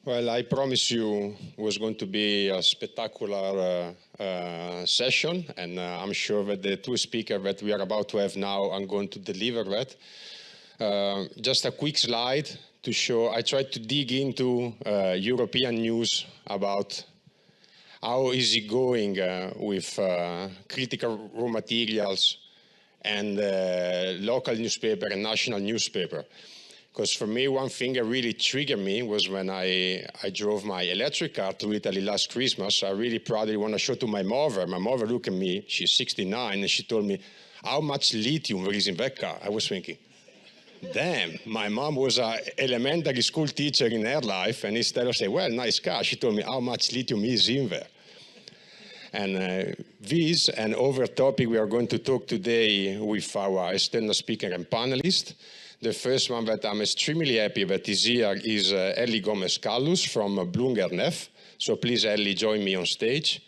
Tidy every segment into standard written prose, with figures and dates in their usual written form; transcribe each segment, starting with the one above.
Well, I promise you it was going to be a spectacular session, and I'm sure that the two speakers that we are about to have now are going to deliver that. Just a quick slide to show, I tried to dig into European news about how is it going with critical raw materials and local newspaper and national newspaper. Because for me, one thing that really triggered me was when I drove my electric car to Italy last Christmas. I really proudly want to show to my mother. My mother looked at me, she's 69, and she told me, how much lithium there is in that car? I was thinking, damn, my mom was an elementary school teacher in her life, and instead of saying, well, nice car, she told me how much lithium is in there. And this and other topic we are going to talk today with our external speaker and panelist. The first one that I'm extremely happy that is here is Ellie Gomes-Callus from BloombergNEF. So please, Ellie, join me on stage.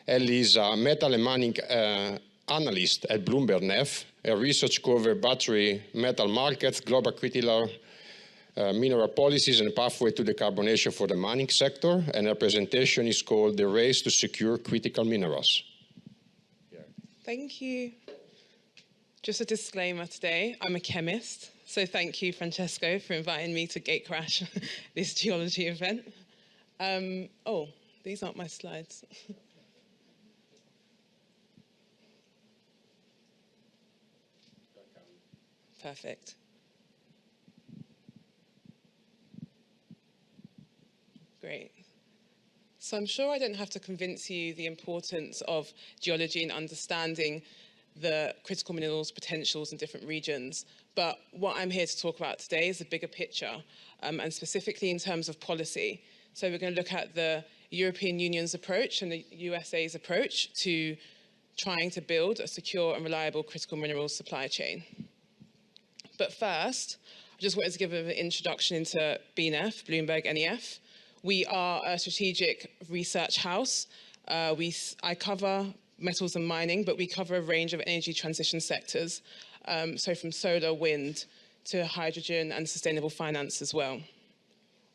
Ellie is a metal and mining analyst at BloombergNEF. Her research covers battery metal markets, global critical mineral policies, and pathway to decarbonation for the mining sector. And her presentation is called The Race to Secure Critical Minerals. Yeah. Thank you. Just a disclaimer today, I'm a chemist, so thank you, Francesco, for inviting me to gatecrash this geology event. Oh, these aren't my slides. Perfect. Great. So I'm sure I don't have to convince you the importance of geology and understanding the critical minerals potentials in different regions. But what I'm here to talk about today is the bigger picture, and specifically in terms of policy. So we're going to look at the European Union's approach and the USA's approach to trying to build a secure and reliable critical minerals supply chain. But first, I just wanted to give an introduction into BNEF, BloombergNEF. We are a strategic research house. I cover metals and mining, but we cover a range of energy transition sectors, so from solar, wind, to hydrogen and sustainable finance as well.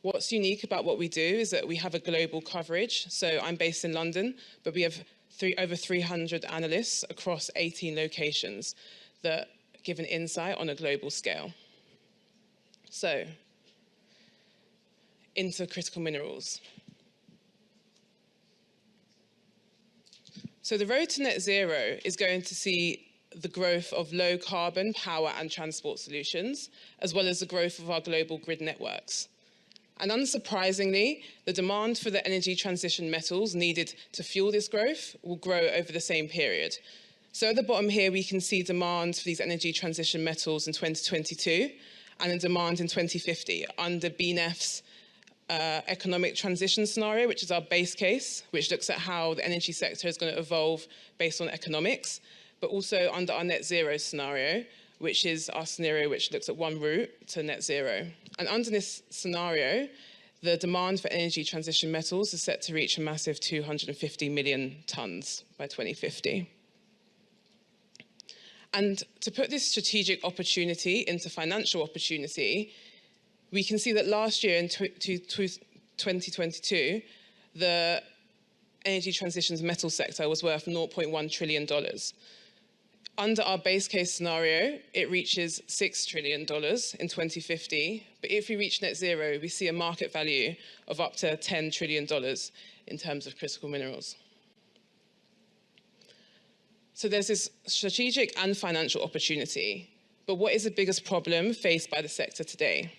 What's unique about what we do is that we have a global coverage. So I'm based in London, but we have over 300 analysts across 18 locations that give an insight on a global scale. So, into critical minerals. So the road to net zero is going to see the growth of low carbon power and transport solutions, as well as the growth of our global grid networks. And unsurprisingly, the demand for the energy transition metals needed to fuel this growth will grow over the same period. So at the bottom here, we can see demand for these energy transition metals in 2022 and a demand in 2050 under BNEF's economic transition scenario, which is our base case, which looks at how the energy sector is going to evolve based on economics, but also under our net zero scenario, which is our scenario which looks at one route to net zero. And under this scenario, the demand for energy transition metals is set to reach a massive 250 million tons by 2050. And to put this strategic opportunity into financial opportunity, we can see that last year in 2022, the energy transitions metal sector was worth $0.1 trillion. Under our base case scenario, it reaches $6 trillion in 2050. But if we reach net zero, we see a market value of up to $10 trillion in terms of critical minerals. So there's this strategic and financial opportunity. But what is the biggest problem faced by the sector today?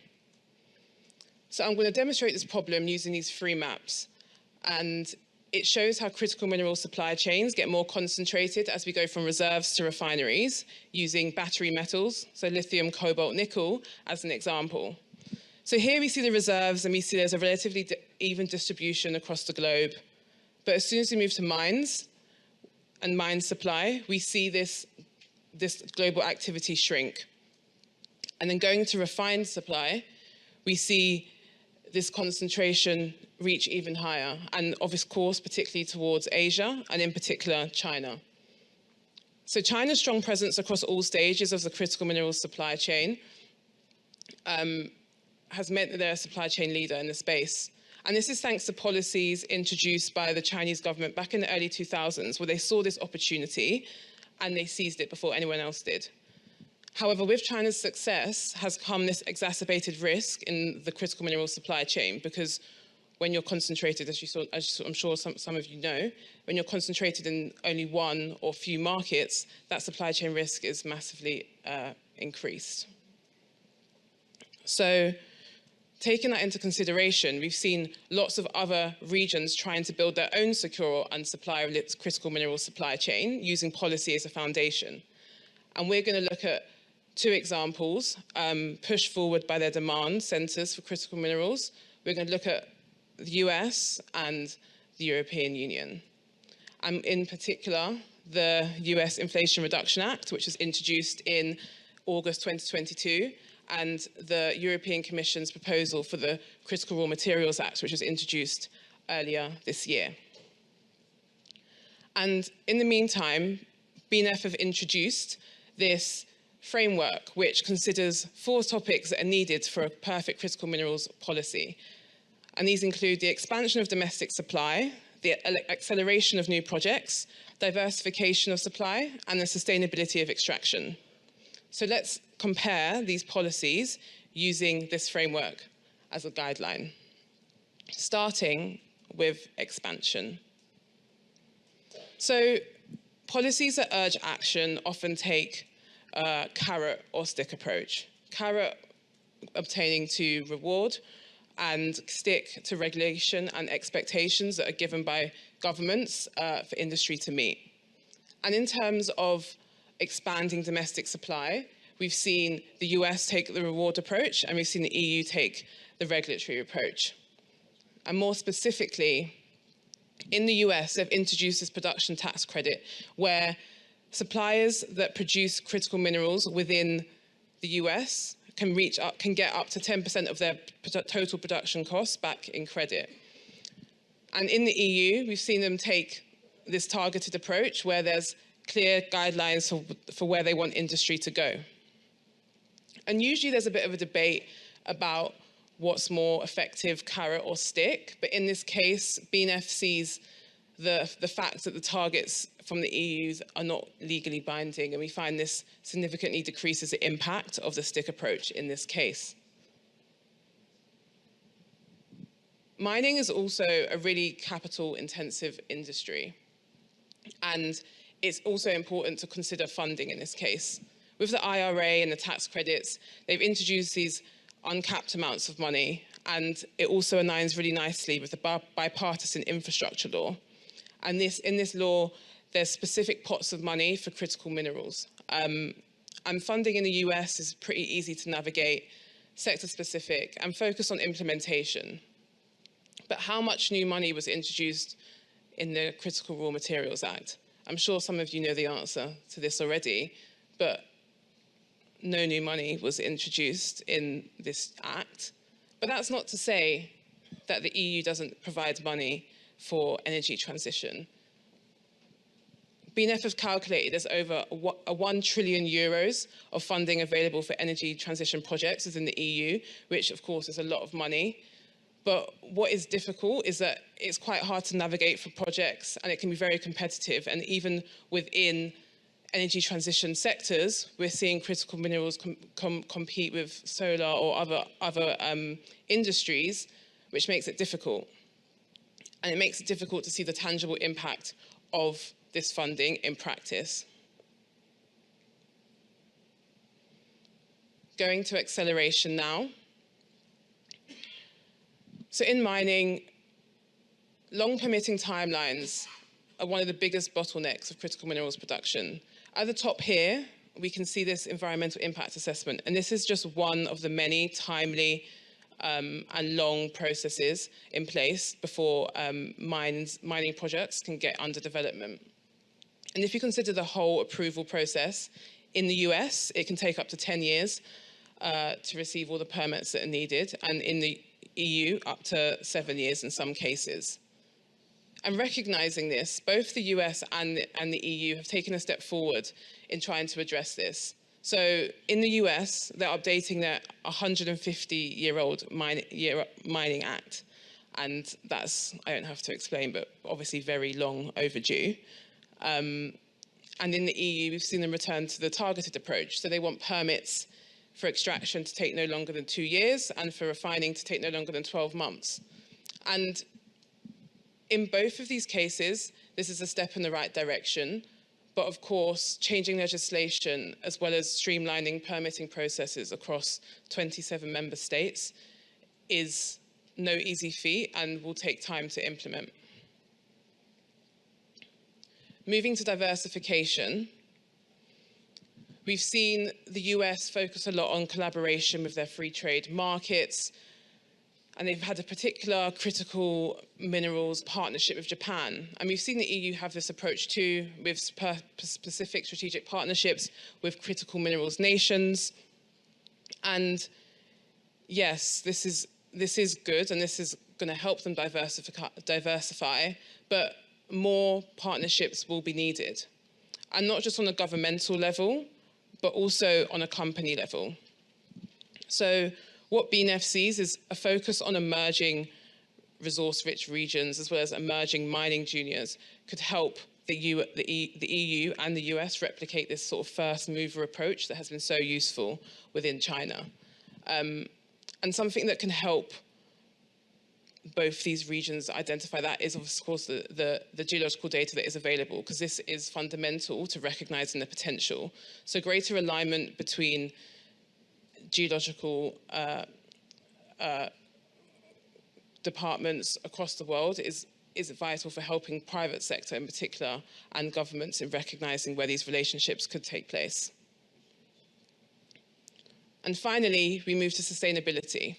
So I'm going to demonstrate this problem using these three maps. And it shows how critical mineral supply chains get more concentrated as we go from reserves to refineries using battery metals, so lithium, cobalt, nickel, as an example. So here we see the reserves and we see there's a relatively even distribution across the globe. But as soon as we move to mines and mine supply, we see this global activity shrink. And then going to refined supply, we see this concentration reach even higher, and of course, particularly towards Asia, and in particular, China. So China's strong presence across all stages of the critical minerals supply chain has meant that they're a supply chain leader in the space. And this is thanks to policies introduced by the Chinese government back in the early 2000s, where they saw this opportunity and they seized it before anyone else did. However, with China's success has come this exacerbated risk in the critical mineral supply chain, because when you're concentrated, as I'm sure some of you know, when you're concentrated in only one or few markets, that supply chain risk is massively increased. So, taking that into consideration, we've seen lots of other regions trying to build their own secure and supply of critical mineral supply chain using policy as a foundation. And we're going to look at two examples pushed forward by their demand centers for critical minerals. We're going to look at the US and the European Union. And in particular, the US Inflation Reduction Act, which was introduced in August 2022, and the European Commission's proposal for the Critical Raw Materials Act, which was introduced earlier this year. And in the meantime, BloombergNEF have introduced this framework which considers 4 topics that are needed for a perfect critical minerals policy. And these include the expansion of domestic supply, the acceleration of new projects, diversification of supply, and the sustainability of extraction. So let's compare these policies using this framework as a guideline, starting with expansion. So policies that urge action often take a carrot or stick approach. Carrot obtaining to reward, and stick to regulation and expectations that are given by governments for industry to meet. And in terms of expanding domestic supply, we've seen the US take the reward approach, and we've seen the EU take the regulatory approach. And more specifically, in the US, they've introduced this production tax credit where suppliers that produce critical minerals within the US can get up to 10% of their total production costs back in credit. And in the EU, we've seen them take this targeted approach where there's clear guidelines for where they want industry to go. And usually there's a bit of a debate about what's more effective, carrot or stick. But in this case, BloombergNEF sees the fact that the targets from the EU are not legally binding, and we find this significantly decreases the impact of the stick approach in this case. Mining is also a really capital-intensive industry, and it's also important to consider funding in this case. With the IRA and the tax credits, they've introduced these uncapped amounts of money, and it also aligns really nicely with the bipartisan infrastructure law. And in this law, there's specific pots of money for critical minerals. And funding in the US is pretty easy to navigate, sector-specific, and focus on implementation. But how much new money was introduced in the Critical Raw Materials Act? I'm sure some of you know the answer to this already, but no new money was introduced in this act. But that's not to say that the EU doesn't provide money for energy transition. BloombergNEF have calculated there's over 1 trillion euros of funding available for energy transition projects within the EU, which of course is a lot of money. But what is difficult is that it's quite hard to navigate for projects, and it can be very competitive. And even within energy transition sectors, we're seeing critical minerals compete with solar or other industries, which makes it difficult. And it makes it difficult to see the tangible impact of this funding in practice. Going to acceleration now. So in mining, long permitting timelines are one of the biggest bottlenecks of critical minerals production. At the top here, we can see this environmental impact assessment, and this is just one of the many timely and long processes in place before mining projects can get under development. And if you consider the whole approval process, in the US, it can take up to 10 years to receive all the permits that are needed, and in the EU, up to 7 years in some cases. And recognizing this, both the US and the EU have taken a step forward in trying to address this. So in the US, they're updating their 150-year-old Mining Act. And that's, I don't have to explain, but obviously very long overdue. And in the EU, we've seen them return to the targeted approach. So they want permits for extraction to take no longer than 2 years and for refining to take no longer than 12 months. And in both of these cases, this is a step in the right direction. But of course, changing legislation as well as streamlining permitting processes across 27 member states is no easy feat and will take time to implement. Moving to diversification, we've seen the US focus a lot on collaboration with their free trade markets, and they've had a particular critical minerals partnership with Japan. And we've seen the EU have this approach too, with specific strategic partnerships with critical minerals nations. And yes, this is good, and this is going to help them diversify, but more partnerships will be needed. And not just on a governmental level, but also on a company level. So what BNEF sees is a focus on emerging resource-rich regions as well as emerging mining juniors could help the EU and the US replicate this sort of first mover approach that has been so useful within China. And something that can help both these regions identify that is, of course, the geological data that is available, because this is fundamental to recognizing the potential. So greater alignment between geological departments across the world is vital for helping private sector in particular and governments in recognizing where these relationships could take place. And finally, we move to sustainability.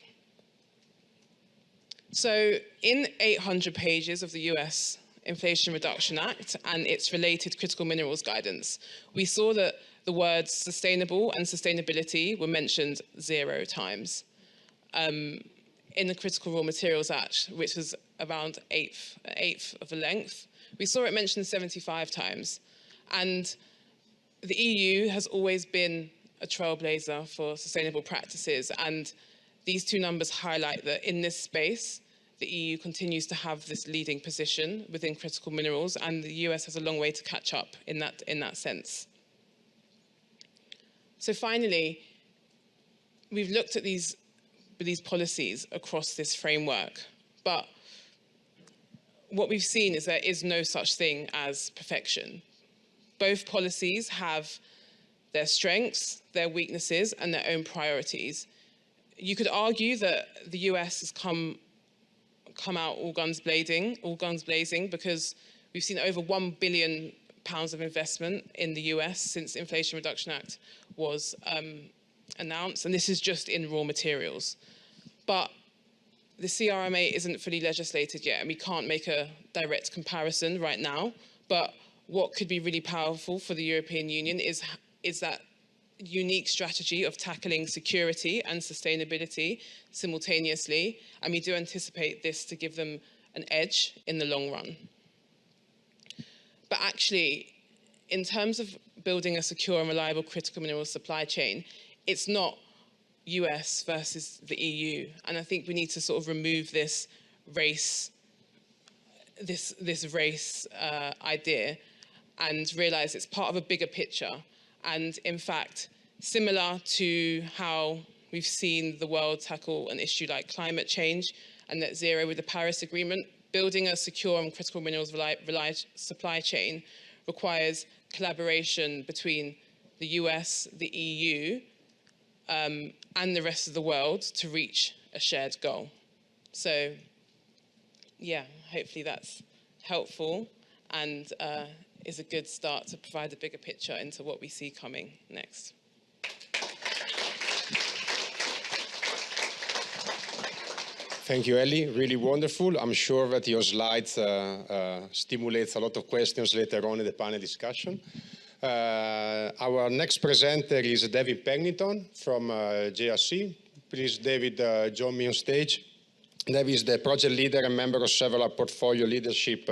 So in 800 pages of the US Inflation Reduction Act and its related critical minerals guidance, we saw that the words sustainable and sustainability were mentioned 0 times. In the Critical Raw Materials Act, which was around an eighth of the length, we saw it mentioned 75 times. And the EU has always been a trailblazer for sustainable practices. And these two numbers highlight that in this space, the EU continues to have this leading position within critical minerals, and the US has a long way to catch up in that sense. So finally, we've looked at these policies across this framework, but what we've seen is there is no such thing as perfection. Both policies have their strengths, their weaknesses, and their own priorities. You could argue that the US has come out all guns blazing, because we've seen over £1 billion of investment in the US since the Inflation Reduction Act was announced, and this is just in raw materials. But the CRMA isn't fully legislated yet, and we can't make a direct comparison right now. But what could be really powerful for the European Union is that unique strategy of tackling security and sustainability simultaneously, and we do anticipate this to give them an edge in the long run. But actually, in terms of building a secure and reliable critical mineral supply chain, it's not US versus the EU, and I think we need to sort of remove this race idea and realize it's part of a bigger picture. And in fact, similar to how we've seen the world tackle an issue like climate change and net zero with the Paris Agreement, building a secure and critical minerals supply chain requires collaboration between the US, the EU, and the rest of the world to reach a shared goal. So, yeah, hopefully that's helpful and is a good start to provide a bigger picture into what we see coming next. Thank you, Ellie. Really wonderful. I'm sure that your slides stimulates a lot of questions later on in the panel discussion. Our next presenter is David Pennington from GSEU. Please, David, join me on stage. David is the project leader and member of several portfolio leadership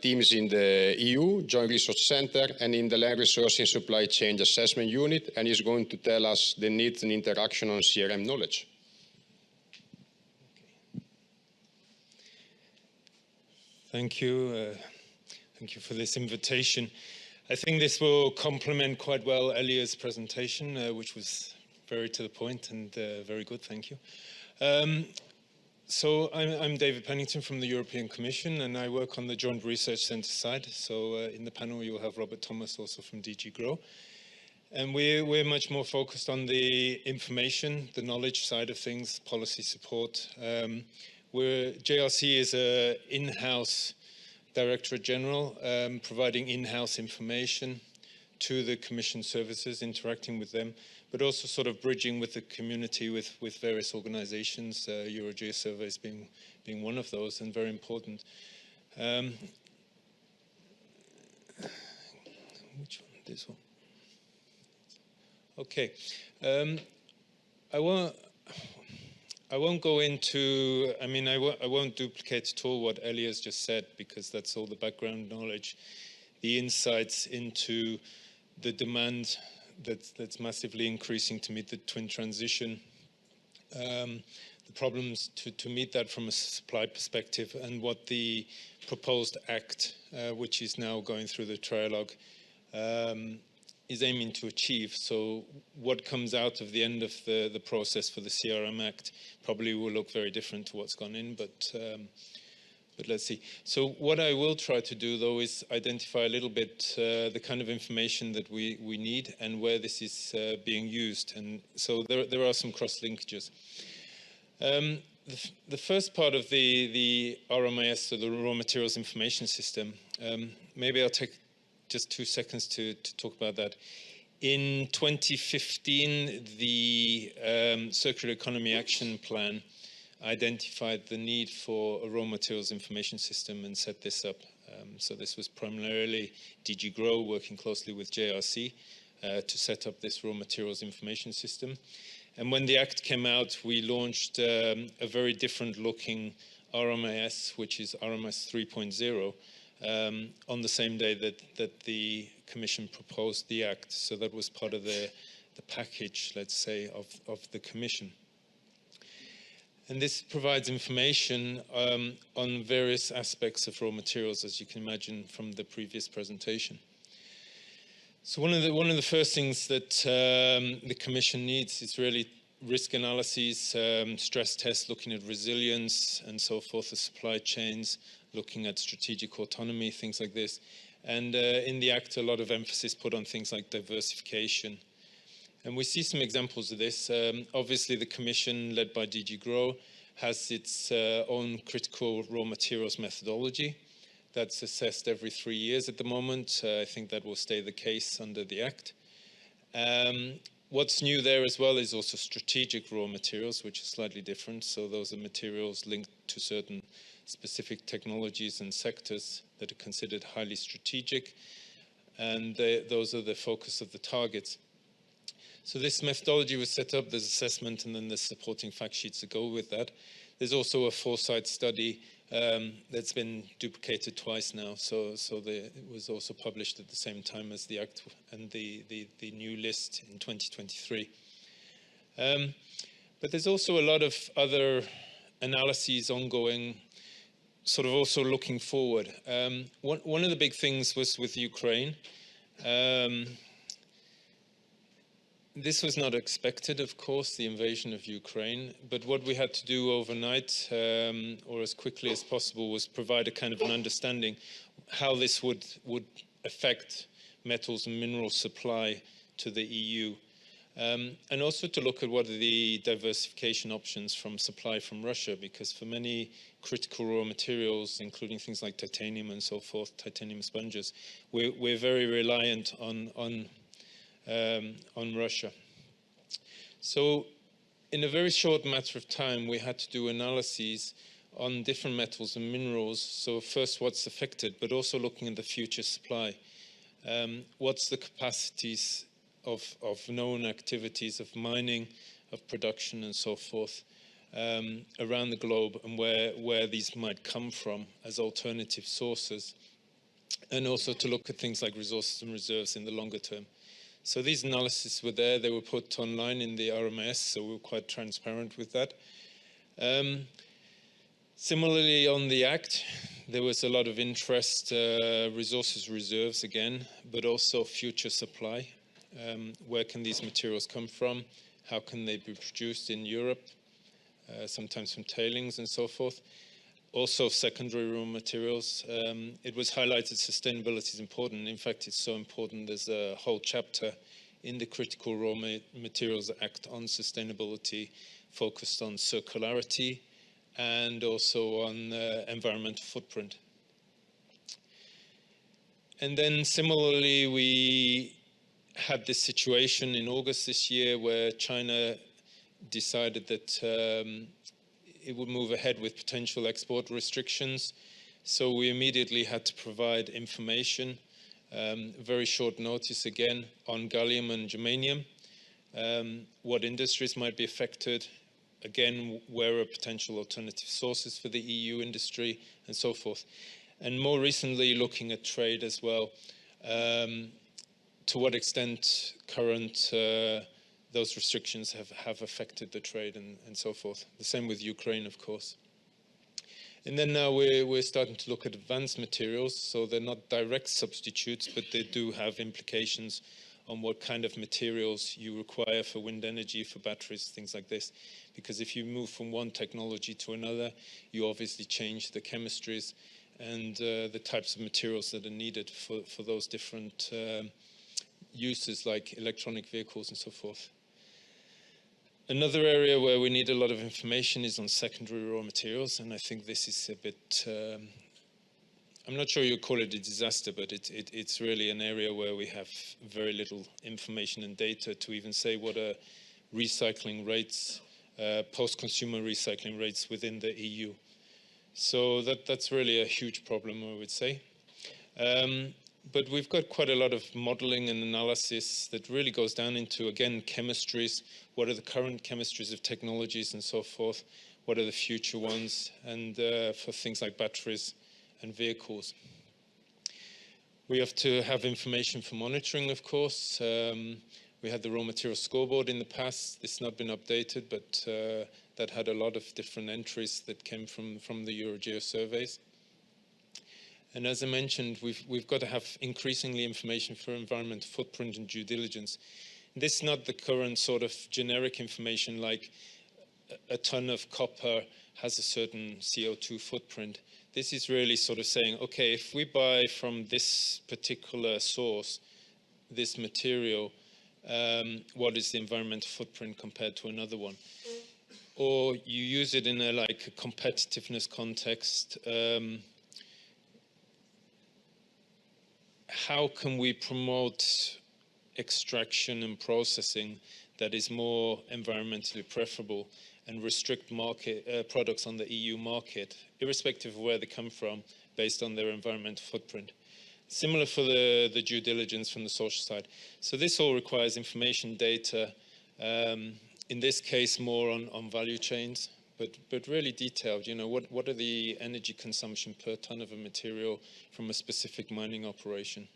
teams in the EU, Joint Research Center, and in the Land Resource and Supply Chain Assessment Unit, and he's going to tell us the needs and interaction on CRM knowledge. Thank you. Thank you for this invitation. I think this will complement quite well Ellie's presentation, which was very to the point and very good. Thank you. So I'm David Pennington from the European Commission, and I work on the Joint Research Centre side. So in the panel, you'll have Robert Thomas, also from DG GROW. And we're much more focused on the information, the knowledge side of things, policy support. JRC is an in-house Directorate General, providing in-house information to the Commission services, interacting with them, but also sort of bridging with the community, with various organizations, Eurogeo surveys being one of those, and very important. Which one? This one. Okay. I won't go into, I mean, I won't duplicate at all what Ellie has just said, because that's all the background knowledge, the insights into the demand that's massively increasing to meet the twin transition, the problems to meet that from a supply perspective, and what the proposed act, which is now going through the trialogue, is aiming to achieve. So what comes out of the end of the process for the CRM Act probably will look very different to what's gone in, but let's see. So what I will try to do, though, is identify a little bit the kind of information that we need and where this is being used. And so there are some cross-linkages. The first part of the RMIS, so the Raw Materials Information System, maybe I'll take just 2 seconds to talk about that. In 2015, the Circular Economy Action Plan identified the need for a raw materials information system and set this up. So this was primarily DG GROW working closely with JRC to set up this raw materials information system. And when the Act came out, we launched a very different looking RMIS, which is RMIS 3.0, on the same day that the Commission proposed the Act. So that was part of the package, let's say, of the Commission. And this provides information on various aspects of raw materials, as you can imagine from the previous presentation. So one of the first things that the Commission needs is really risk analyses, stress tests, looking at resilience and so forth, the supply chains, looking at strategic autonomy, things like this. And in the Act, a lot of emphasis put on things like diversification. And we see some examples of this. Obviously, the Commission, led by DG GROW, has its own critical raw materials methodology that's assessed every 3 years at the moment. I think that will stay the case under the Act. What's new there as well is also strategic raw materials, which is slightly different. So those are materials linked to certain specific technologies and sectors that are considered highly strategic. And those are the focus of the targets. So this methodology was set up, there's assessment, and then there's supporting fact sheets that go with that. There's also a foresight study that's been duplicated twice now. So it was also published at the same time as the Act and the new list in 2023. But there's also a lot of other analyses ongoing, sort of also looking forward. One of the big things was with Ukraine. This was not expected, of course, the invasion of Ukraine, but what we had to do overnight, or as quickly as possible, was provide a kind of an understanding how this would affect metals and mineral supply to the EU. And also to look at what are the diversification options from supply from Russia, because for many critical raw materials, including things like titanium and so forth, titanium sponges, we're very reliant on Russia. So in a very short matter of time, we had to do analyses on different metals and minerals. So first, what's affected, but also looking at the future supply. What's the capacities of known activities of mining, of production, and so forth. around the globe and where these might come from as alternative sources, and also to look at things like resources and reserves in the longer term. So these analyses were there, they were put online in the RMIS, so we were quite transparent with that. Similarly, on the Act, there was a lot of interest, resources reserves again, but also future supply. Where can these materials come from? How can they be produced in Europe? Sometimes from tailings and so forth. Also secondary raw materials. It was highlighted sustainability is important. In fact, it's so important there's a whole chapter in the Critical Raw Materials Act on sustainability, focused on circularity and also on environmental footprint. And then similarly, we had this situation in August this year where China decided that it would move ahead with potential export restrictions. So we immediately had to provide information, very short notice again, on gallium and germanium, what industries might be affected, again, where are potential alternative sources for the EU industry, and so forth. And more recently, looking at trade as well, to what extent current those restrictions have affected the trade and so forth. The same with Ukraine, of course. And then now we're starting to look at advanced materials. So they're not direct substitutes, but they do have implications on what kind of materials you require for wind energy, for batteries, things like this. Because if you move from one technology to another, you obviously change the chemistries and the types of materials that are needed for those different uses, like electronic vehicles and so forth. Another area where we need a lot of information is on secondary raw materials, and I think this is a bit, I'm not sure you call it a disaster, but it's really an area where we have very little information and data to even say what are recycling rates, post-consumer recycling rates within the EU. So that's really a huge problem, I would say. But we've got quite a lot of modeling and analysis that really goes down into, again, chemistries. What are the current chemistries of technologies and so forth? What are the future ones? And for things like batteries and vehicles. We have to have information for monitoring, of course. We had the raw material scoreboard in the past. It's not been updated, but that had a lot of different entries that came from the EuroGeo surveys. And as I mentioned, we've got to have increasingly information for environmental footprint and due diligence. This is not the current sort of generic information like a ton of copper has a certain CO2 footprint. This is really sort of saying, okay, if we buy from this particular source, this material, what is the environmental footprint compared to another one? Or you use it in a competitiveness context. How can we promote extraction and processing that is more environmentally preferable and restrict market products on the EU market, irrespective of where they come from, based on their environmental footprint? Similar for the due diligence from the social side. So this all requires information, data, in this case more on value chains, but really detailed. You know, what are the energy consumption per ton of a material from a specific mining operation?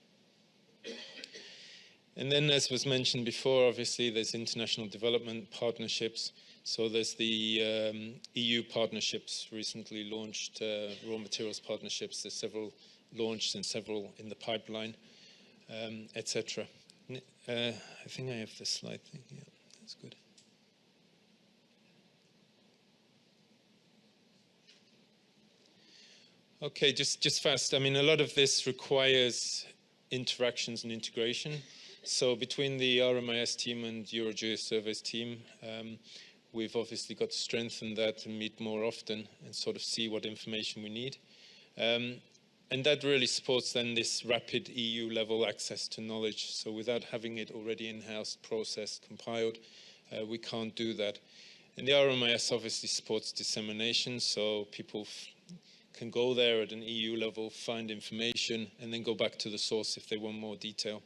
And then, as was mentioned before, obviously there's international development partnerships. So there's the EU partnerships recently launched, raw materials partnerships. There's several launched and several in the pipeline, etc. I think I have this slide thing. Yeah, that's good. Okay, just fast. I mean, a lot of this requires interactions and integration. So between the RMIS team and EuroGeo surveys team, we've obviously got to strengthen that and meet more often and sort of see what information we need. And that really supports then this rapid EU level access to knowledge. So without having it already in-house, processed, compiled, we can't do that. And the RMIS obviously supports dissemination, so people can go there at an EU level, find information, and then go back to the source if they want more detail.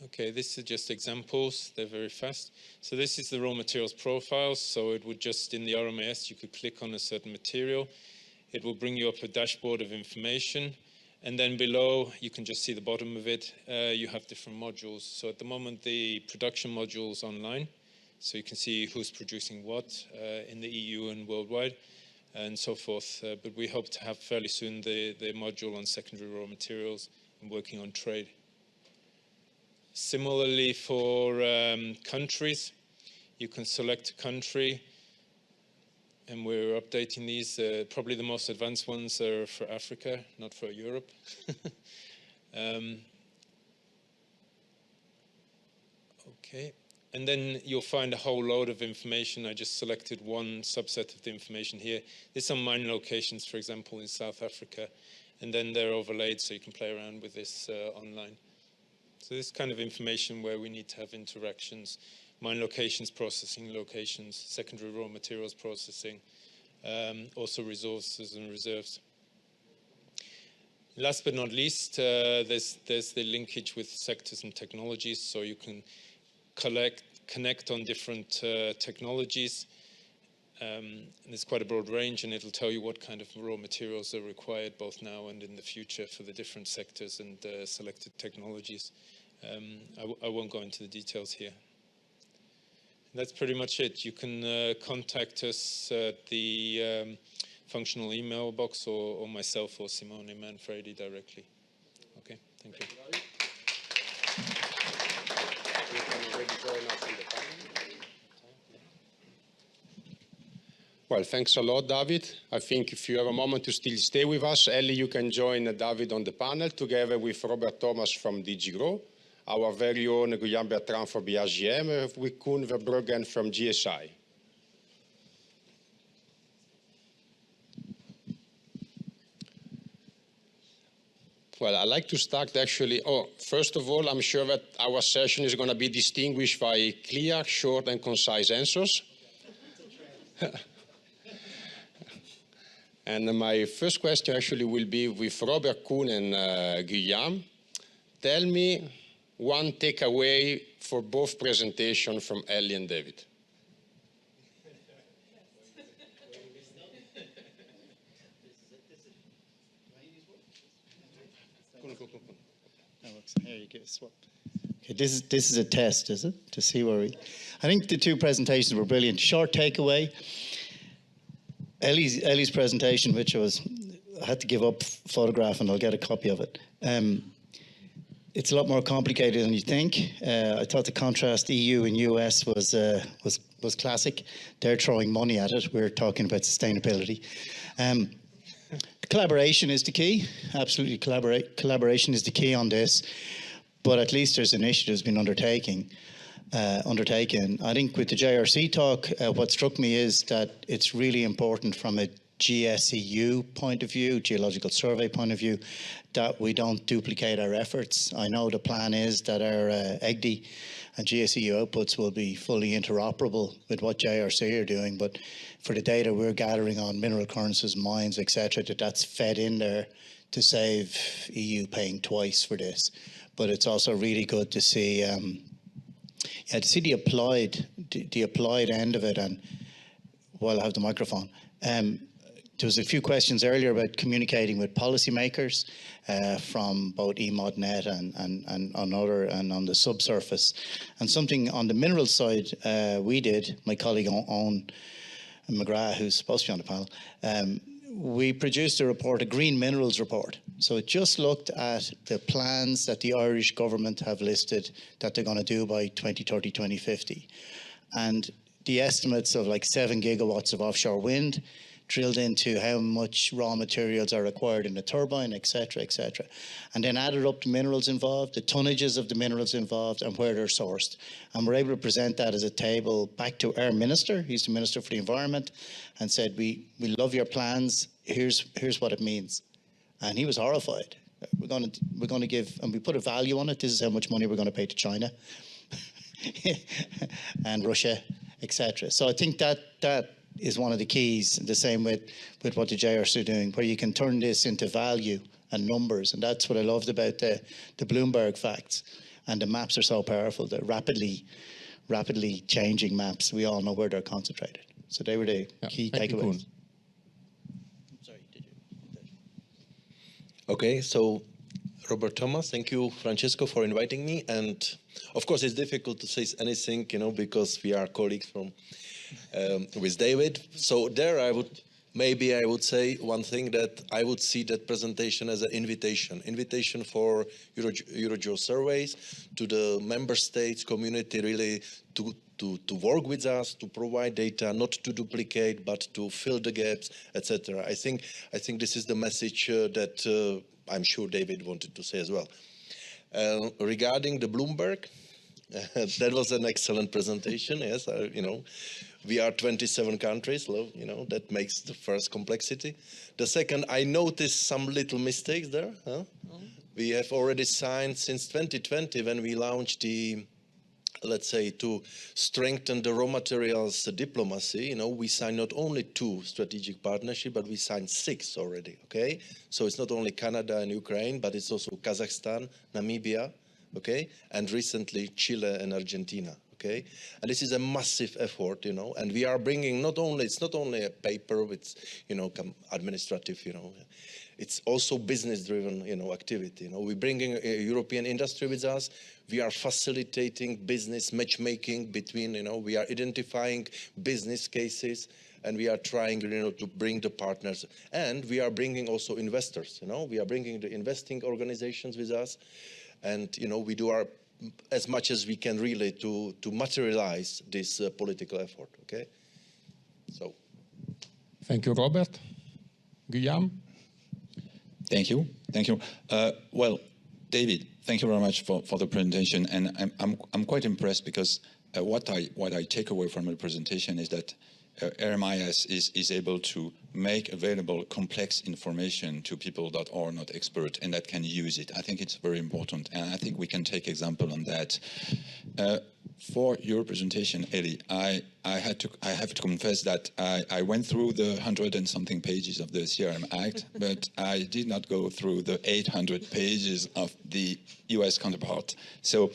Okay, this is just examples. They're very fast. So this is the raw materials profile. So it would just, in the RMAS, you could click on a certain material. It will bring you up a dashboard of information. And then below, you can just see the bottom of it. You have different modules. So at the moment, the production module is online. So you can see who's producing what in the EU and worldwide, and so forth. But we hope to have fairly soon the module on secondary raw materials and working on trade. Similarly for countries, you can select a country, and we're updating these. Probably the most advanced ones are for Africa, not for Europe. Okay. And then you'll find a whole load of information. I just selected one subset of the information here. There's some mine locations, for example, in South Africa, and then they're overlaid so you can play around with this online. So this kind of information where we need to have interactions, mine locations, processing locations, secondary raw materials processing, also resources and reserves. Last but not least, there's the linkage with sectors and technologies, so you can connect on different technologies. There's quite a broad range, and it'll tell you what kind of raw materials are required both now and in the future for the different sectors and selected technologies. I won't go into the details here. That's pretty much it. You can contact us at the functional email box or myself or Simone Manfredi directly. Okay, thank you. Well, thanks a lot, David. I think if you have a moment to still stay with us, Ellie, you can join David on the panel together with Robert Thomas from DG Grow, our very own Guillaume Bertrand for BHGM, with Koen Verbruggen from GSI. Well, I'd like to start actually, first of all, I'm sure that our session is going to be distinguished by clear, short, and concise answers. And my first question actually will be with Robert, Koen, and Guillaume. Tell me one takeaway for both presentations from Ellie and David. Here you go. Swap. Okay, this is a test, is it? To see where we. I think the two presentations were brilliant. Short takeaway. Ellie's presentation, which I had to give up photograph, and I'll get a copy of it. It's a lot more complicated than you think. I thought the contrast EU and US was classic. They're throwing money at it. We're talking about sustainability. Collaboration is the key. Absolutely, collaboration is the key on this. But at least there's initiatives being undertaken. I think with the JRC talk, what struck me is that it's really important from a GSEU point of view, geological survey point of view, that we don't duplicate our efforts. I know the plan is that our EGDI and GSEU outputs will be fully interoperable with what JRC are doing, but for the data we're gathering on mineral occurrences, mines, etc., that's fed in there to save EU paying twice for this. But it's also really good to see, the applied end of it. And while I have the microphone, there was a few questions earlier about communicating with policymakers from both EMOD.net and on the subsurface. And something on the mineral side we did, my colleague Owen McGrath, who's supposed to be on the panel, we produced a report, a green minerals report. So it just looked at the plans that the Irish government have listed that they're going to do by 2030, 2050. And the estimates of like 7 gigawatts of offshore wind, drilled into how much raw materials are required in the turbine, et cetera, and then added up the minerals involved, the tonnages of the minerals involved, and where they're sourced. And we're able to present that as a table back to our minister. He's the Minister for the Environment, and said, we love your plans. Here's what it means. And he was horrified. We're going to give, and we put a value on it. This is how much money we're going to pay to China and Russia, etc. So I think that is one of the keys, the same with what the JRC are doing, where you can turn this into value and numbers. And that's what I loved about the Bloomberg facts. And the maps are so powerful. They're rapidly changing maps. We all know where they're concentrated. So they were the key takeaways. Sorry, did you? Okay, so Robert Thomas, thank you, Francesco, for inviting me. And of course, it's difficult to say anything, because we are colleagues from with David. So there, I would say one thing, that I would see that presentation as an invitation for Eurogeo surveys to the member states community, really to work with us, to provide data, not to duplicate, but to fill the gaps, etc. I think this is the message that I'm sure David wanted to say as well. Regarding the Bloomberg, that was an excellent presentation. Yes, we are 27 countries. That makes the first complexity. The second, I noticed some little mistakes there. Huh? We have already signed since 2020 when we launched the, let's say, to strengthen the raw materials diplomacy. We signed not only 2 strategic partnerships, but we signed 6 already. Okay, so it's not only Canada and Ukraine, but it's also Kazakhstan, Namibia, okay, and recently Chile and Argentina. Okay, and this is a massive effort, and we are bringing it's not only a paper with, administrative, it's also business-driven, activity. We're bringing a European industry with us. We are facilitating business matchmaking between, we are identifying business cases, and we are trying, to bring the partners. And we are bringing also investors, we are bringing the investing organizations with us. And, we do our as much as we can really to materialize this political effort, okay? So. Thank you, Robert. Guillaume? Thank you. Well, David, thank you very much for the presentation, and I'm quite impressed because what I take away from the presentation is that RMIS is able to make available complex information to people that are not expert and that can use it. I think it's very important, and I think we can take example on that. For your presentation, Ellie, I have to confess that I went through the 100 and something pages of the CRM Act, but I did not go through the 800 pages of the US counterpart. So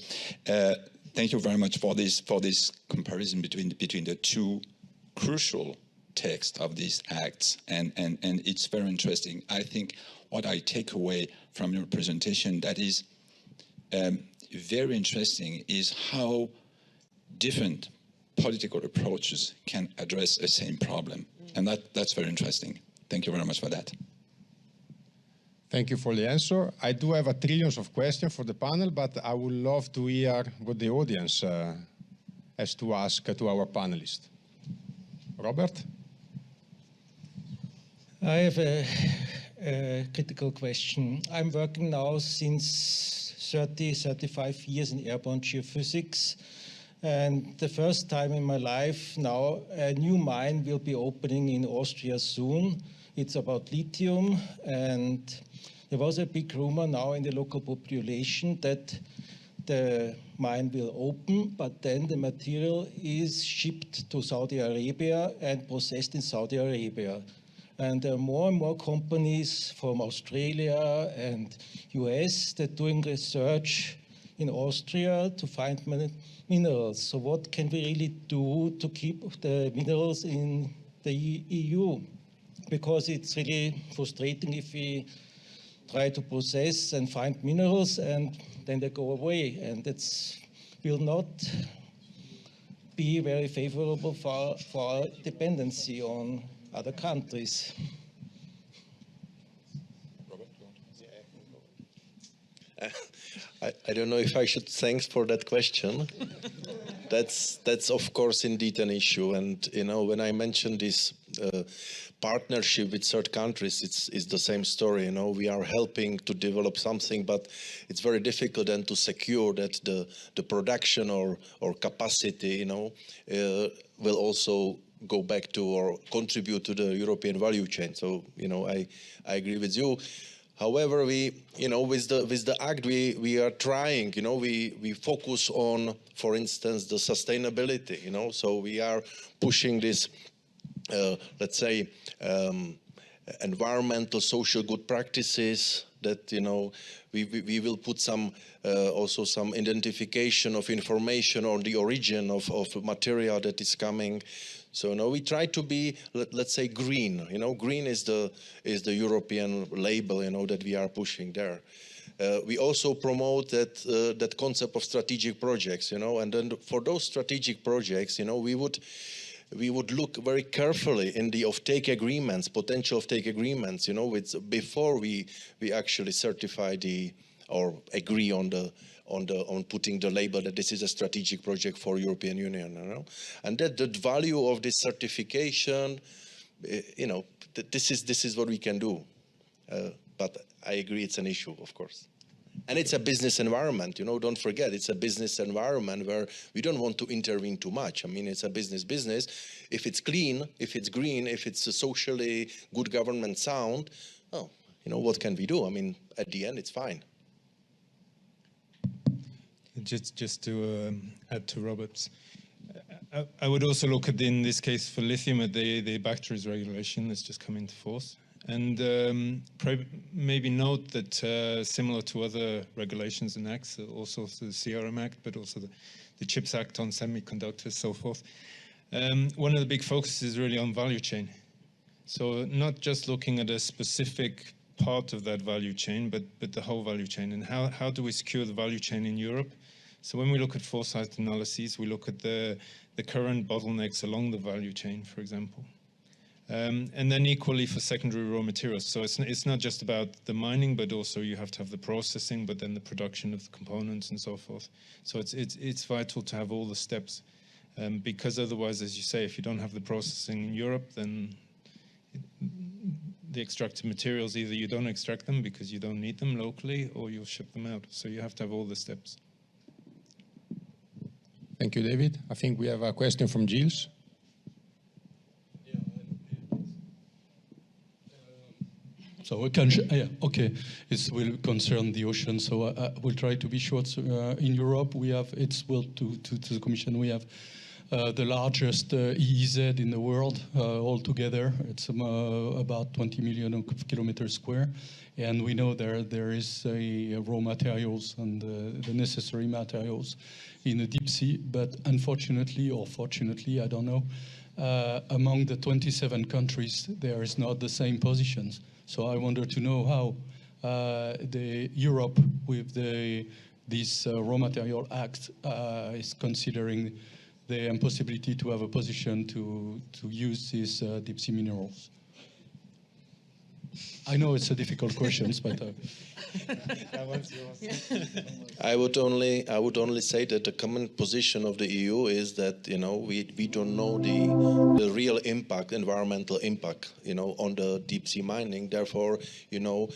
thank you very much for this comparison between the 2 crucial text of these acts, and it's very interesting. I think what I take away from your presentation that is very interesting is how different political approaches can address the same problem, and that's very interesting. Thank you very much for that. Thank you for the answer. I do have a trillions of questions for the panel, but I would love to hear what the audience has to ask to our panelists. Robert? I have a critical question. I'm working now since 35 years in airborne geophysics, and the first time in my life now a new mine will be opening in Austria soon. It's about lithium, and there was a big rumor now in the local population that the mine will open, but then the material is shipped to Saudi Arabia and processed in Saudi Arabia. And there are more and more companies from Australia and US that are doing research in Austria to find minerals. So what can we really do to keep the minerals in the EU? Because it's really frustrating if we try to process and find minerals and then they go away, and it will not be very favorable for our dependency on other countries. I don't know if I should thanks for that question. That's of course indeed an issue, and when I mentioned this partnership with third countries, it's the same story. We are helping to develop something, but it's very difficult then to secure that the production or capacity will also go back to or contribute to the European value chain. So I agree with you. However, we with the act we are trying, we focus on, for instance, the sustainability. So we are pushing this let's say environmental social good practices, that, you know, we will put some also some identification of information on the origin of material that is coming. So now we try to be, let's say, green. You know, green is the European label, you know, that we are pushing there. We also promote that concept of strategic projects, you know, and then for those strategic projects, you know, we would look very carefully in the offtake agreements, potential offtake agreements, you know, before we actually certify or agree on putting the label that this is a strategic project for European Union, you know, and that the value of this certification, you know, this is what we can do, but I agree it's an issue, of course. And it's a business environment, you know, don't forget, it's a business environment where we don't want to intervene too much. I mean, it's a business. If it's clean, if it's green, if it's a socially good government sound, oh, you know, what can we do? I mean, at the end, it's fine. Just to add to Robert's, I would also look at, in this case for lithium, at the batteries regulation that's just come into force. And maybe note that similar to other regulations and acts, also the CRM Act, but also the CHIPS Act on semiconductors, so forth, one of the big focuses is really on value chain. So not just looking at a specific part of that value chain, but the whole value chain. And how do we secure the value chain in Europe? So when we look at foresight analyses, we look at the current bottlenecks along the value chain, for example. And then equally for secondary raw materials. So it's not just about the mining, but also you have to have the processing, but then the production of the components and so forth. So it's vital to have all the steps, because otherwise, as you say, if you don't have the processing in Europe, then the extracted materials, either you don't extract them because you don't need them locally, or you'll ship them out. So you have to have all the steps. Thank you, David. I think we have a question from Gilles. So okay, it will concern the ocean. So I will try to be short. So, in Europe, we have, to the Commission, we have the largest EEZ in the world altogether. It's about 20 million kilometers square, and we know there is raw materials and the necessary materials in the deep sea. But unfortunately, or fortunately, I don't know, among the 27 countries, there is not the same positions. So I wonder to know how Europe, with this Raw Material Act, is considering the impossibility to have a position to use these deep sea minerals. I know it's a difficult question, but I would only say that the common position of the EU is that, you know, we don't know the real impact, environmental impact, you know, on the deep sea mining. Therefore, you know,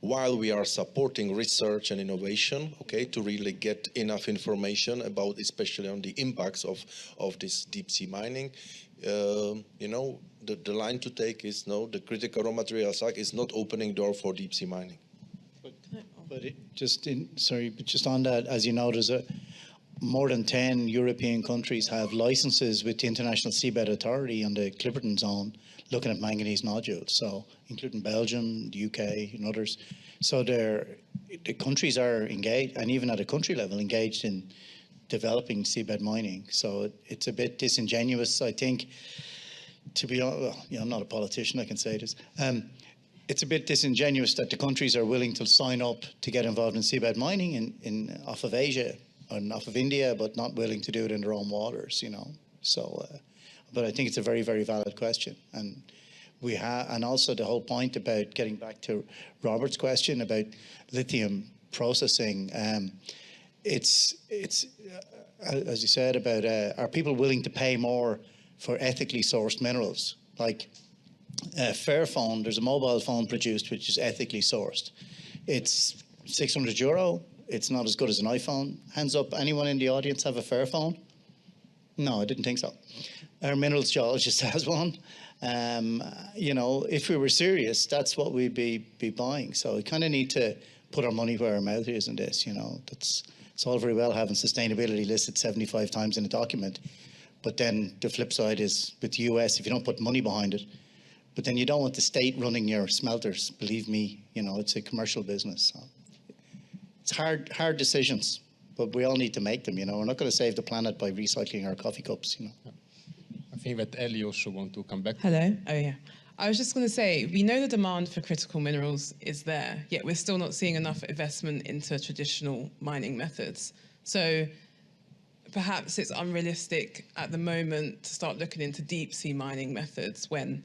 while we are supporting research and innovation, okay, to really get enough information about, especially on the impacts of this deep sea mining, you know, the line to take is no, the Critical Raw Materials Act is not opening door for deep sea mining. But just on that, as you know, there's more than 10 European countries have licenses with the International Seabed Authority on the Clipperton Zone looking at manganese nodules, so including Belgium, the UK, and others. So the countries are engaged, and even at a country level, engaged in developing seabed mining. So it's a bit disingenuous, I think, to be honest. Well, you know, I'm not a politician, I can say this. It's a bit disingenuous that the countries are willing to sign up to get involved in seabed mining off of Asia and off of India, but not willing to do it in their own waters, you know. So, but I think it's a very, very valid question. And and also the whole point about getting back to Robert's question about lithium processing. It's as you said about are people willing to pay more for ethically sourced minerals? Like Fairphone, there's a mobile phone produced which is ethically sourced. It's €600. It's not as good as an iPhone. Hands up, anyone in the audience have a Fairphone? No, I didn't think so. Our minerals geologist has one. You know, if we were serious, that's what we'd be buying. So we kind of need to put our money where our mouth is in this, you know. It's all very well having sustainability listed 75 times in a document, but then the flip side is with the US, if you don't put money behind it, But then you don't want the state running your smelters. Believe me, it's a commercial business. So it's hard decisions, but we all need to make them. We're not going to save the planet by recycling our coffee cups. I think that Ellie also want to come back. Hello. Oh yeah. I was just going to say, we know the demand for critical minerals is there, yet we're still not seeing enough investment into traditional mining methods. So perhaps it's unrealistic at the moment to start looking into deep sea mining methods when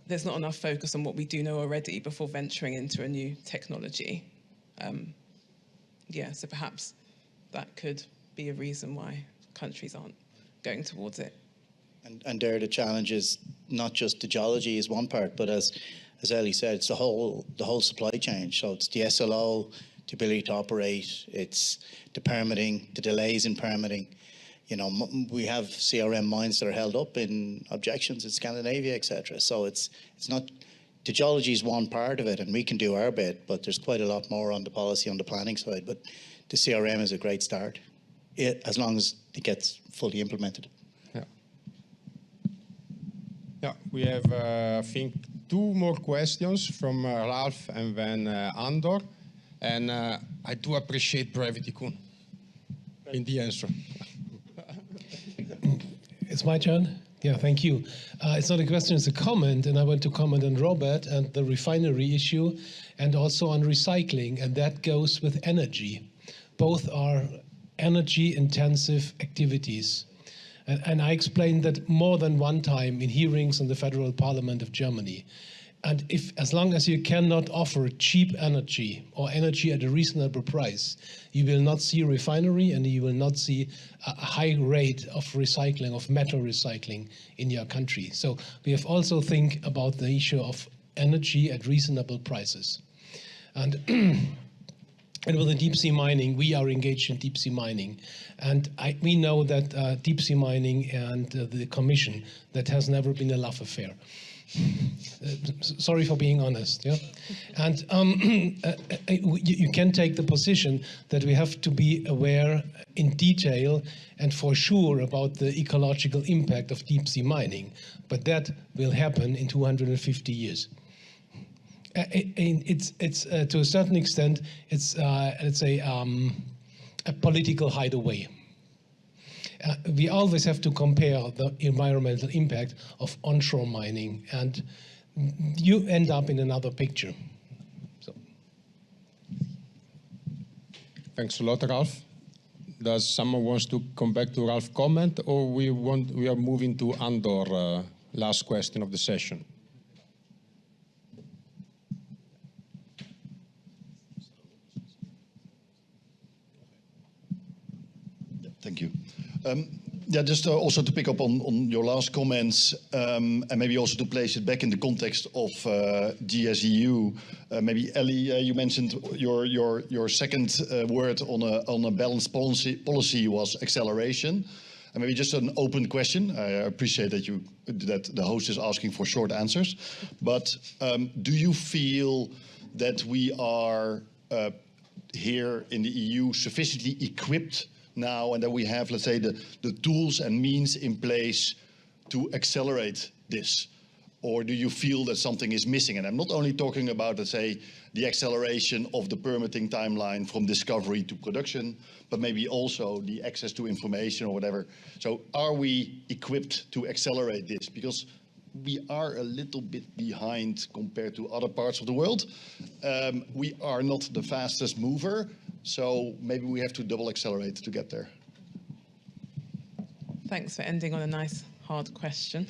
there's not enough focus on what we do know already before venturing into a new technology. So perhaps that could be a reason why countries aren't going towards it. And there the challenge is not just the geology is one part, but as Ellie said, it's the whole supply chain. So it's the SLO, the ability to operate, it's the permitting, the delays in permitting. We have CRM mines that are held up in objections in Scandinavia, etc. So it's not, the geology is one part of it, and we can do our bit, but there's quite a lot more on the policy, on the planning side. But the CRM is a great start, as long as it gets fully implemented. Yeah, we have, I think, 2 more questions from Ralph and then Andor. And I do appreciate brevity, Koen, in the answer. It's my turn? Yeah, thank you. It's not a question, it's a comment, and I want to comment on Robert and the refinery issue, and also on recycling, and that goes with energy. Both are energy-intensive activities. And I explained that more than one time in hearings in the Federal Parliament of Germany. And as long as you cannot offer cheap energy or energy at a reasonable price, you will not see a refinery and you will not see a high rate of recycling, of metal recycling in your country. So we have also think about the issue of energy at reasonable prices. And and with the deep sea mining, we are engaged in deep sea mining. And we know that deep sea mining and the Commission, that has never been a love affair. Sorry for being honest. Yeah? And you can take the position that we have to be aware in detail and for sure about the ecological impact of deep sea mining. But that will happen in 250 years. It's to a certain extent, it's let's say a political hideaway. We always have to compare the environmental impact of onshore mining, and you end up in another picture. So. Thanks a lot, Ralph. Does someone wants to come back to Ralph's comment, or we are moving to Andor, last question of the session? Thank you. Yeah, just also to pick up on your last comments, and maybe also to place it back in the context of GSEU. Maybe Ellie, you mentioned your second word on a balanced policy was acceleration. And maybe just an open question. I appreciate that the host is asking for short answers, but do you feel that we are here in the EU sufficiently equipped now, and that we have, let's say, the tools and means in place to accelerate this? Or do you feel that something is missing? And I'm not only talking about, let's say, the acceleration of the permitting timeline from discovery to production, but maybe also the access to information or whatever. So are we equipped to accelerate this? Because we are a little bit behind compared to other parts of the world. We are not the fastest mover, so maybe we have to double accelerate to get there. Thanks for ending on a nice, hard question.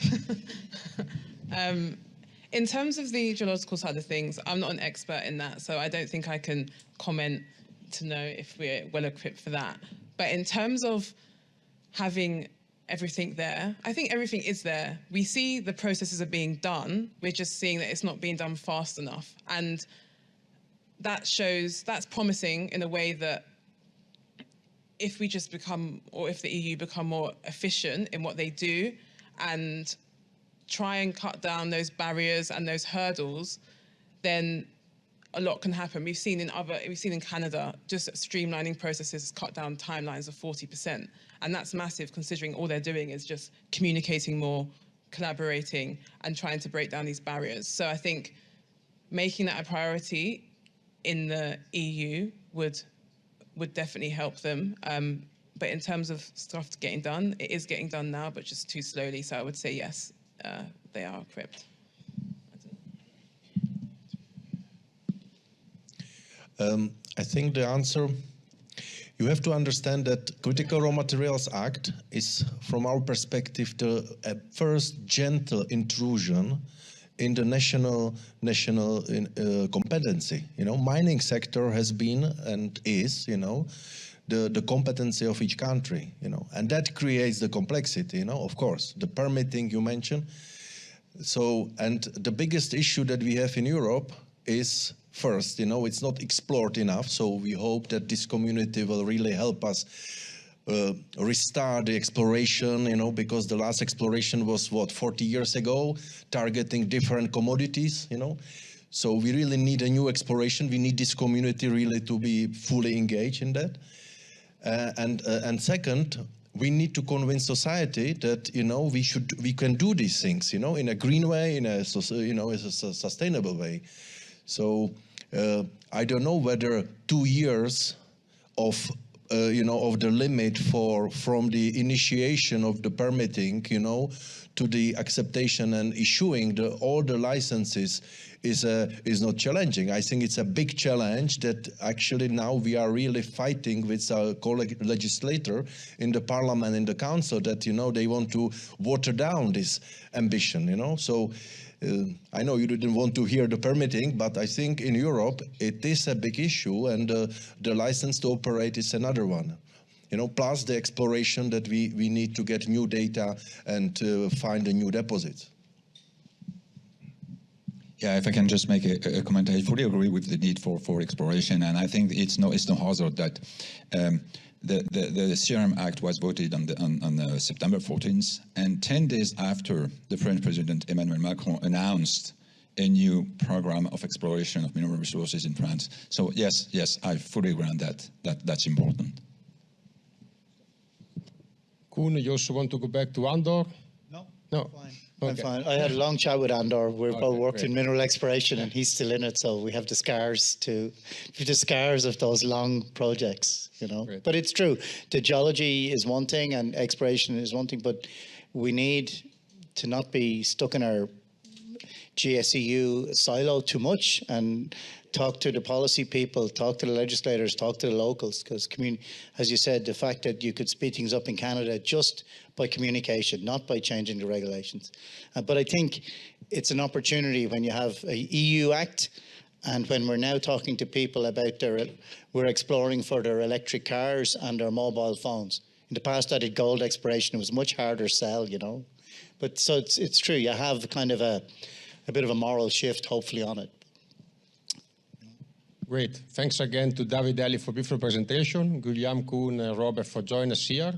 In terms of the geological side of things, I'm not an expert in that, so I don't think I can comment to know if we're well equipped for that. But in terms of having everything there, I think everything is there. We see the processes are being done, we're just seeing that it's not being done fast enough. And that's promising in a way that if we just become, or if the EU become more efficient in what they do and try and cut down those barriers and those hurdles, then a lot can happen. We've seen in Canada, just streamlining processes cut down timelines of 40%. And that's massive, considering all they're doing is just communicating more collaborating and trying to break down these barriers. So I think making that a priority in the EU would definitely help them. But in terms of stuff getting done, it is getting done now, but just too slowly. So I would say yes, they are equipped. I think the answer, you have to understand that Critical Raw Materials Act is, from our perspective, the first gentle intrusion in the national competency. You know, mining sector has been and is, you know, the competency of each country, you know, and that creates the complexity, you know, of course, the permitting you mentioned. So, and the biggest issue that we have in Europe is, first, you know, it's not explored enough, so we hope that this community will really help us restart the exploration, you know, because the last exploration was, what, 40 years ago, targeting different commodities, you know. So we really need a new exploration. We need this community really to be fully engaged in that. And second, we need to convince society that, you know, we can do these things, you know, in a green way, in a, you know, a sustainable way. So I don't know whether 2 years of you know, of the limit from the initiation of the permitting, you know, to the acceptation and issuing all the licenses is not challenging. I think it's a big challenge that actually now we are really fighting with our co-legislator in the parliament and the council that, you know, they want to water down this ambition, you know. So I know you didn't want to hear the permitting, but I think in Europe it is a big issue, and the license to operate is another one. You know, plus the exploration that we need to get new data and find a new deposits. Yeah, if I can just make a comment, I fully agree with the need for exploration, and I think it's no hazard that the CRM Act was voted on September 14th, and 10 days after, the French President Emmanuel Macron announced a new program of exploration of mineral resources in France. So yes, I fully agree on that. That's important. Koen, you also want to go back to Andor? No. Fine. Okay. I'm fine. I had a long chat with Andor. We're both worked great. in mineral exploration, and he's still in it. So we have the scars of those long projects, you know. Great. But it's true. The geology is one thing, and exploration is one thing. But we need to not be stuck in our GSEU silo too much, and talk to the policy people, talk to the legislators, talk to the locals, because as you said, the fact that you could speed things up in Canada just by communication, not by changing the regulations. But I think it's an opportunity when you have a EU Act, and when we're now talking to people about we're exploring for their electric cars and their mobile phones. In the past, I did gold exploration. It was much harder sell, you know. But so it's true. You have kind of a bit of a moral shift, hopefully, on it. Great. Thanks again to David, Ellie for beautiful presentation. Guillaume, Koen, and Robert for joining us here.